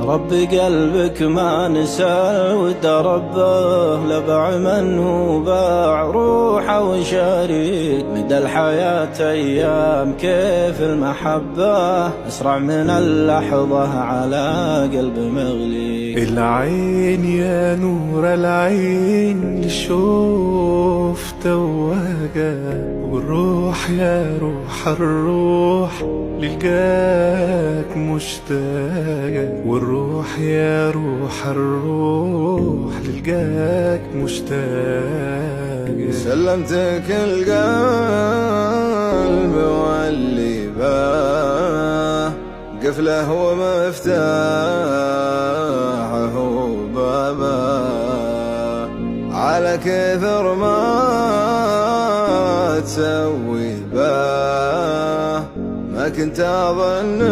رب قلبك ما نسى ود ربه، لبع من هو باع روحه وشريك. مدى الحياة أيام كيف المحبة، أسرع من اللحظة على قلب مغلي. العين يا نور العين للشوف توهجة، والروح يا روح الروح للقاك مشتاقة، والروح يا روح الروح للقاك مشتاقة. سلمتك القلب واللي باه، قفله ومفتاحه وبابه، على كثر ما تسوي باه ما كنت أظن